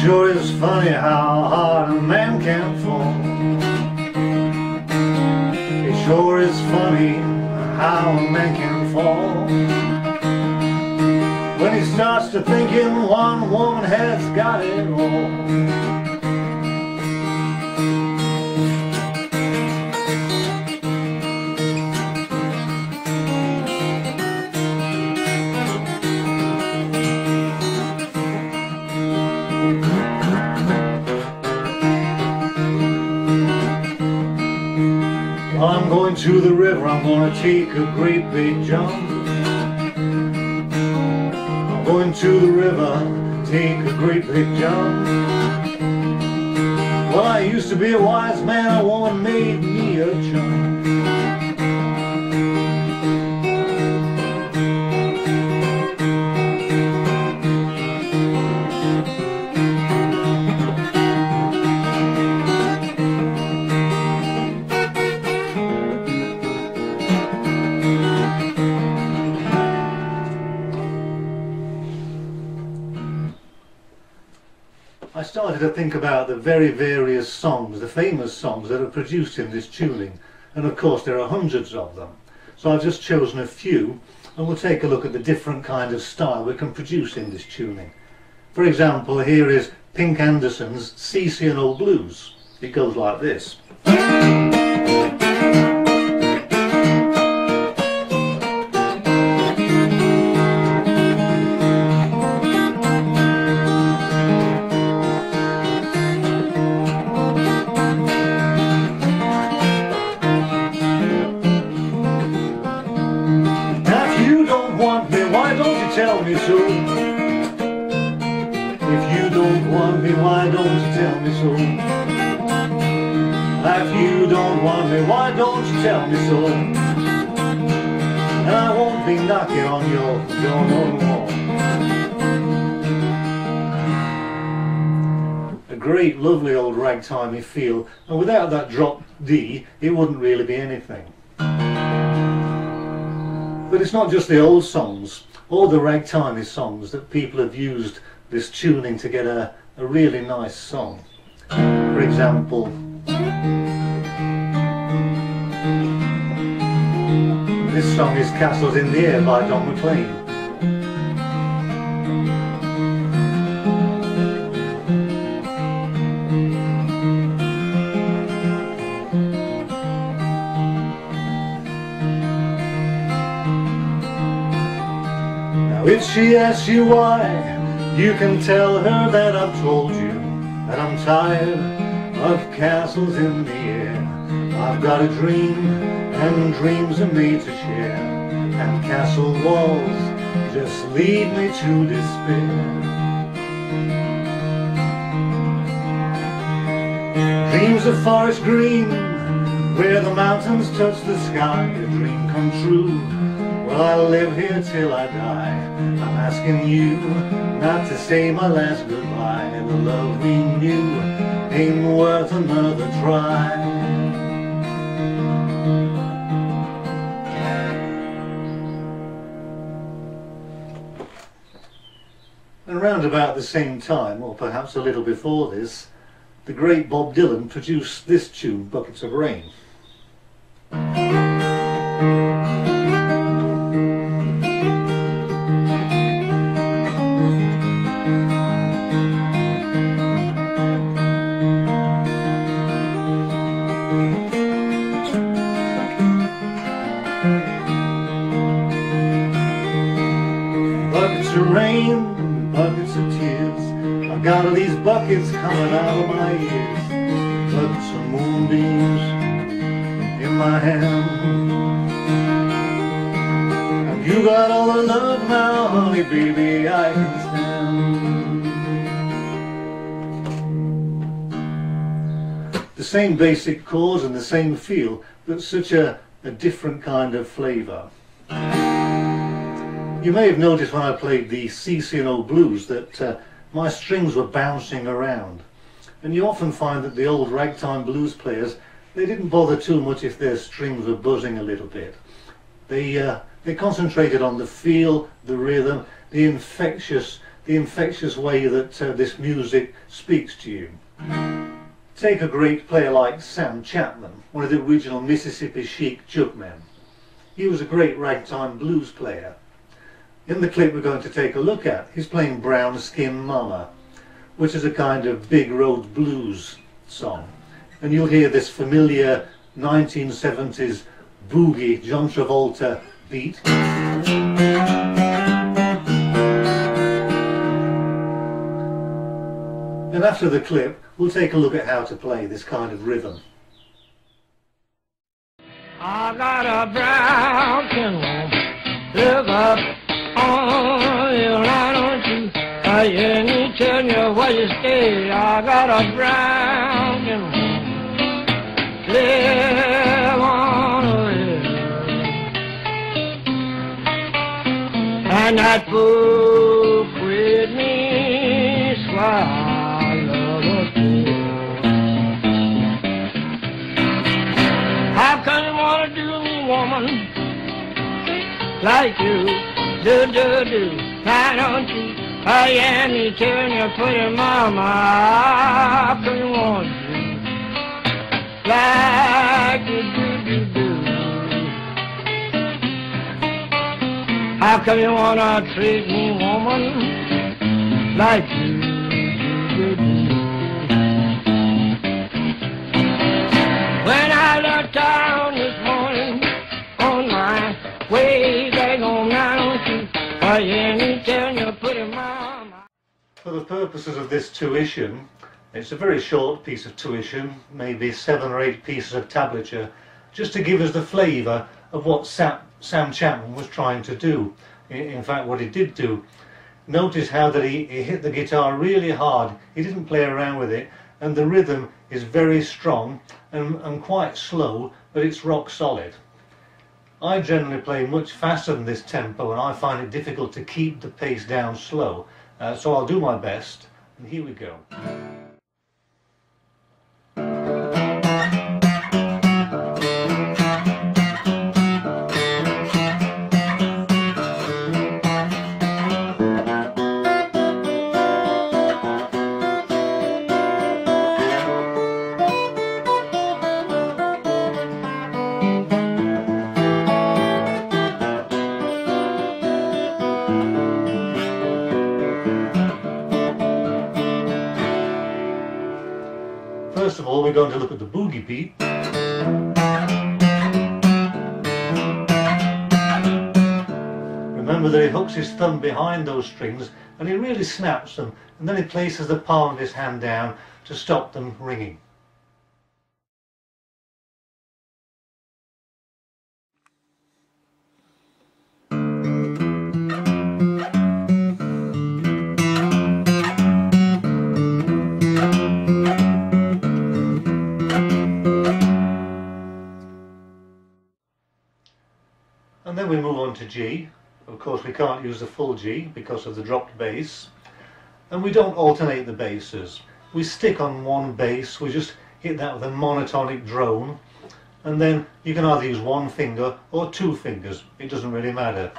sure is funny how hard a man can fall. It sure is funny how a man can fall when he starts to thinking one woman has got it all. I'm going to the river, I'm going to take a great big jump. I'm going to the river, take a great big jump. Well, I used to be a wise man, a woman made me a chump. I started to think about the very various songs, the famous songs that are produced in this tuning, and of course there are hundreds of them. So I've just chosen a few and we'll take a look at the different kind of style we can produce in this tuning. For example, here is Pink Anderson's CC&O Blues. It goes like this. Why don't you tell me so? If you don't want me, why don't you tell me so? If you don't want me, why don't you tell me so? And I won't be knocking on your door no more. A great, lovely old ragtimey feel, and without that drop D, it wouldn't really be anything. But it's not just the old songs or the ragtimey songs that people have used this tuning to get a really nice song. For example, this song is Castles in the Air by Don McLean. If she asks you why, you can tell her that I've told you that I'm tired of castles in the air. I've got a dream, and dreams are made to share, and castle walls just lead me to despair. Dreams of forest green, where the mountains touch the sky, a dream come true. Well, I'll live here till I die. I'm asking you not to say my last goodbye. The love we knew ain't worth another try. And round about the same time, or perhaps a little before this, the great Bob Dylan produced this tune, Buckets of Rain. Buckets of rain, buckets of tears, I've got all these buckets coming out of my ears. Buckets of moonbeams in my hand, and you got all the love now, honey, baby, I can stand. The same basic chords and the same feel, but such a different kind of flavour. You may have noticed when I played the CC&O Blues that my strings were bouncing around, and you often find that the old ragtime blues players, they didn't bother too much if their strings were buzzing a little bit. They concentrated on the feel, the rhythm, the infectious the infectious way that this music speaks to you. Take a great player like Sam Chatmon, one of the original Mississippi chic jugmen. He was a great ragtime blues player. In the clip we're going to take a look at, he's playing Brown Skin Mama, which is a kind of big road blues song. And you'll hear this familiar 1970s boogie John Travolta beat. And after the clip, we'll take a look at how to play this kind of rhythm. I got a brown skin woman, look up on you, why don't you? I ain't telling you where you stay. I got a brown skin woman, live on a hill. And that book with me, swallow the pill. How can you want to do me, woman, like you do? Why don't you? I am me telling you, pretty mama, how can you want to do like you do? How can you want to treat me, woman, like you do? When I left town this morning on my way back home, now don't you? I ain't telling you, put him on. For the purposes of this tuition, it's a very short piece of tuition, maybe 7 or 8 pieces of tablature, just to give us the flavour of what Sam Chatmon was trying to do. In fact, what he did do. Notice how that he hit the guitar really hard. He didn't play around with it, and the rhythm is very strong and quite slow, but it's rock solid. I generally play much faster than this tempo, and I find it difficult to keep the pace down slow. So I'll do my best, and here we go. First of all, we're going to look at the boogie beat. Remember that he hooks his thumb behind those strings and he really snaps them, and then he places the palm of his hand down to stop them ringing. And then we move on to G. Of course we can't use the full G because of the dropped bass. And we don't alternate the basses. We stick on one bass, we just hit that with a monotonic drone. And then you can either use one finger or 2 fingers, it doesn't really matter.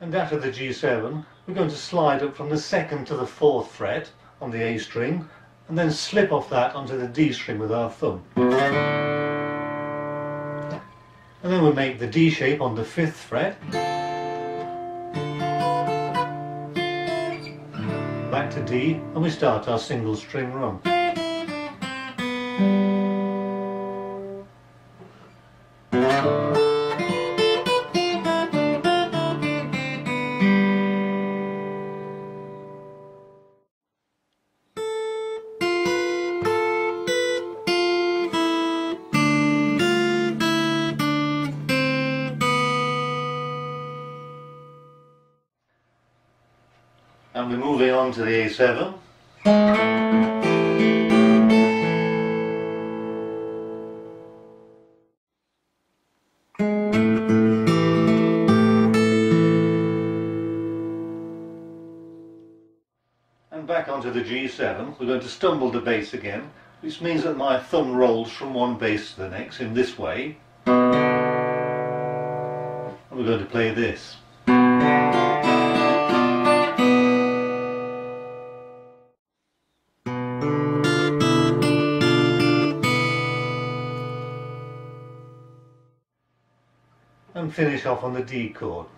And after the G7, we're going to slide up from the 2nd to the 4th fret on the A string, and then slip off that onto the D string with our thumb. And then we make the D shape on the 5th fret, back to D, and we start our single string run. And we're moving on to the A7. And back onto the G7, we're going to stumble the bass again, which means that my thumb rolls from one bass to the next in this way. And we're going to play this. And finish off on the D chord.